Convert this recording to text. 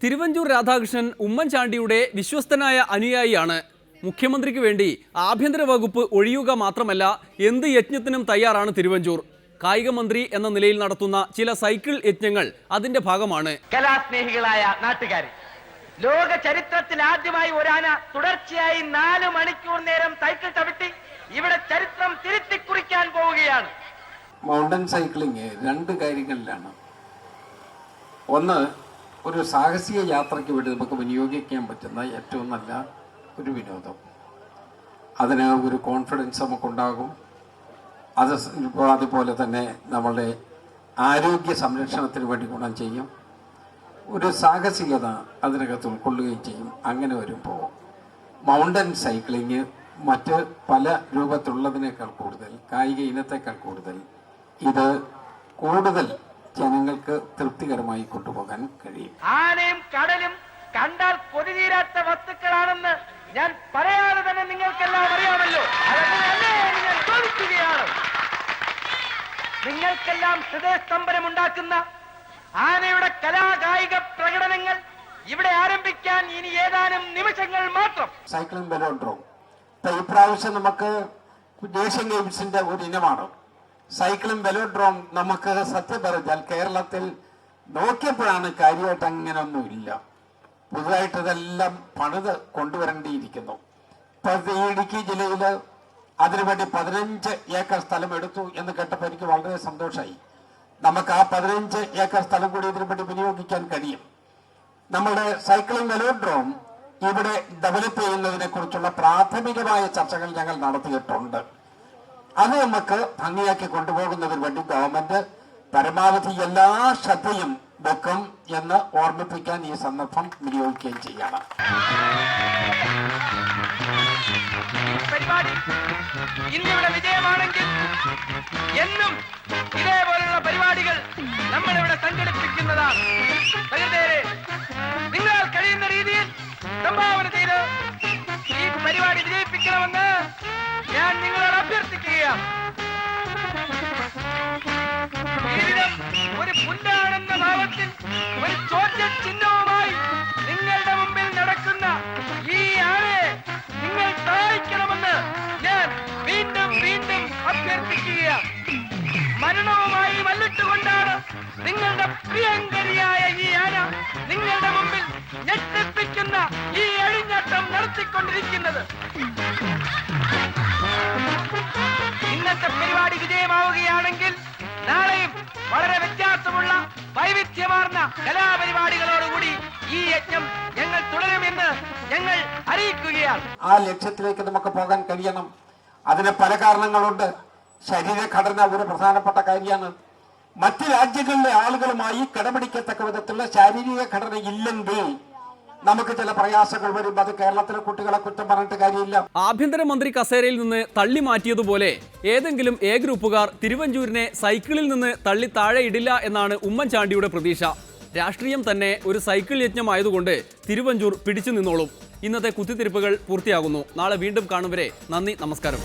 തിരുവഞ്ചൂർ രാധാകൃഷ്ണൻ ഉമ്മൻചാണ്ടിയുടെ വിശ്വസ്തനായ അനുയായിയാണ്. മുഖ്യമന്ത്രിക്ക് വേണ്ടി ആഭ്യന്തര വകുപ്പ് ഒഴിയുക മാത്രമല്ല എന്ത് യജ്ഞത്തിനും തയ്യാറാണ് തിരുവഞ്ചൂർ. കായിക മന്ത്രി എന്ന നിലയിൽ നടത്തുന്ന ചില സൈക്കിൾ യജ്ഞങ്ങൾ അതിന്റെ ഭാഗമാണ്. കലാസ്നേഹികളായ നാട്ടുകാരെ, ലോക ചരിത്രത്തിൽ ആദ്യമായി ഒരാന തുടർച്ചയായി 4 മണിക്കൂർ നേരം സൈക്കിൾ ചവിട്ടി ഇവിടെ ചരിത്രം തിരുത്തി കുറിക്കാൻ പോവുകയാണ്. മൗണ്ടൻ സൈക്ലിംഗ് 2 കാര്യങ്ങളിലാണ്. ഒന്ന്, ഒരു സാഹസിക യാത്രയ്ക്ക് വേണ്ടി നമുക്ക് വിനിയോഗിക്കാൻ പറ്റുന്ന ഏറ്റവും നല്ല ഒരു വിനോദം. അതിന് ഒരു കോൺഫിഡൻസ് നമുക്കുണ്ടാകും. അതുപോലെ തന്നെ നമ്മളുടെ ആരോഗ്യ സംരക്ഷണത്തിന് വേണ്ടി ഗുണം ചെയ്യും. ഒരു സാഹസികത അതിനകത്ത് ഉൾക്കൊള്ളുകയും ചെയ്യും. അങ്ങനെ വരുമ്പോൾ മൗണ്ടൻ സൈക്ലിങ് മറ്റ് പല രൂപത്തിലുള്ളതിനേക്കാൾ കൂടുതൽ, കായിക ഇനത്തേക്കാൾ കൂടുതൽ ഇത് കൂടുതൽ ജനങ്ങൾക്ക് തൃപ്തികരമായി കൊണ്ടുപോകാൻ കഴിയും. ആനയും കടലും കണ്ടാൽ കൊതിതീരാത്ത വസ്തുക്കളാണെന്ന് ഞാൻ പറയാതെ തന്നെ നിങ്ങൾക്കെല്ലാം അറിയാമല്ലോ. അതുകൊണ്ടല്ലേ ഞാൻ ചോദിക്കുകയാണ്. നിങ്ങൾക്കെല്ലാം ഹൃദയസ്തംഭനമുണ്ടാക്കുന്ന ആനയുടെ കലാകായിക പ്രകടനങ്ങൾ ഇവിടെ ആരംഭിക്കാൻ ഇനി ഏതാനും നിമിഷങ്ങൾ മാത്രം. സൈക്ലിംഗ് വെലോഡ്രോം ഇപ്രാവശ്യം നമുക്ക് ഏഷ്യൻ ഗെയിംസിന്റെ ഒരു ഇനമാണ് സൈക്ലിംഗ് വെലോഡ്രോം. നമുക്ക് സത്യം പറഞ്ഞാൽ കേരളത്തിൽ നോക്കിയപ്പോഴാണ് കാര്യമായിട്ട് അങ്ങനെയൊന്നും ഇല്ല. പുതുതായിട്ട് ഇതെല്ലാം പണിത് കൊണ്ടുവരേണ്ടിയിരിക്കുന്നു. ഇപ്പൊ ഇടുക്കി ജില്ലയിൽ അതിനുവേണ്ടി 15 ഏക്കർ സ്ഥലം എടുത്തു എന്ന് കേട്ടപ്പോൾ എനിക്ക് വളരെ സന്തോഷമായി. നമുക്ക് ആ 15 ഏക്കർ സ്ഥലം കൂടി ഇതിനു വേണ്ടി വിനിയോഗിക്കാൻ കഴിയും. നമ്മുടെ സൈക്ലിംഗ് വെലോഡ്രോം ഇവിടെ ഡെവലപ്പ് ചെയ്യുന്നതിനെ കുറിച്ചുള്ള പ്രാഥമികമായ ചർച്ചകൾ ഞങ്ങൾ നടത്തിയിട്ടുണ്ട്. അത് നമുക്ക് ഭംഗിയാക്കി കൊണ്ടുപോകുന്നതിന് വേണ്ടി ഗവൺമെന്റ് പരമാവധി എല്ലാ ശ്രദ്ധയും വെക്കും എന്ന് ഓർമ്മിപ്പിക്കാൻ ഈ സന്ദർഭം വിനിയോഗിക്കുകയും ചെയ്യണം. പരിപാടി ഇന്നിവിടെ വിജയമാണെങ്കിൽ എന്നും ഇതേപോലുള്ള പരിപാടികൾ നമ്മളിവിടെ സംഘടിപ്പിക്കുന്നതാണ്. നിങ്ങൾ കഴിയുന്ന രീതിയിൽ സംഭാവന ചെയ്ത് ഈ പരിപാടി വിജയിപ്പിക്കണമെന്ന് ഞാൻ നിങ്ങളോട് അഭ്യർത്ഥിക്കുകയാണ്. ജീവിതം ഒരു പുല്ലാണെന്ന ഭാവത്തിൽ ഒരു ചോദ്യ ചിഹ്നവുമായി നിങ്ങളുടെ മുമ്പിൽ നടക്കുന്ന ഈ ആനയെ നിങ്ങൾ സഹായിക്കണമെന്ന് ഞാൻ വീണ്ടും വീണ്ടും അഭ്യർത്ഥിക്കുകയാണ്. മരണവുമായി മല്ലിട്ടുകൊണ്ടാണ് നിങ്ങളുടെ പ്രിയങ്കരിയായ ഈ ആന നിങ്ങളുടെ മുമ്പിൽ ഞെട്ടിപ്പിക്കുന്ന ഈ അഴിഞ്ഞാട്ടം നടത്തിക്കൊണ്ടിരിക്കുന്നത്. ഇന്നത്തെ പരിപാടി വിജയമാവുകയാണെങ്കിൽ നാളെയും വളരെ വ്യത്യാസമുള്ള വൈവിധ്യമാർന്ന കലാപരിപാടികളോടുകൂടി ഈ യജ്ഞം ഞങ്ങൾ തുടരുമെന്ന് ഞങ്ങൾ അറിയിക്കുകയാണ്. ആ ലക്ഷ്യത്തിലേക്ക് നമുക്ക് പോകാൻ കഴിയണം. അതിന് പല കാരണങ്ങളുണ്ട്. ശരീരഘടന ഒരു പ്രധാനപ്പെട്ട കാര്യമാണ്. മറ്റ് രാജ്യങ്ങളിലെ ആളുകളുമായി കിടപിടിക്കത്തക്ക വിധത്തിലുള്ള ശാരീരിക ഘടന ഇല്ലെങ്കിൽ നമുക്ക് ചില പ്രയാസങ്ങൾ വരും. അത് കേരളത്തിലെ കുട്ടികളെ കുറ്റം പറഞ്ഞിട്ട് കാര്യമില്ല. ആഭ്യന്തരമന്ത്രി കസേരയിൽ നിന്ന് തള്ളി മാറ്റിയതുപോലെ ഏതെങ്കിലും എ ഗ്രൂപ്പുകാർ തിരുവഞ്ചൂരിനെ സൈക്കിളിൽ നിന്ന് തള്ളി താഴെ ഇടില്ല എന്നാണ് ഉമ്മൻചാണ്ടിയുടെ പ്രതീക്ഷ. രാഷ്ട്രീയം തന്നെ ഒരു സൈക്കിൾ യജ്ഞമായതുകൊണ്ട് തിരുവഞ്ചൂർ പിടിച്ചു നിന്നോളും. ഇന്നത്തെ കുത്തിത്തിരിപ്പുകൾ പൂർത്തിയാകുന്നു. നാളെ വീണ്ടും കാണും വരെ നന്ദി, നമസ്കാരം.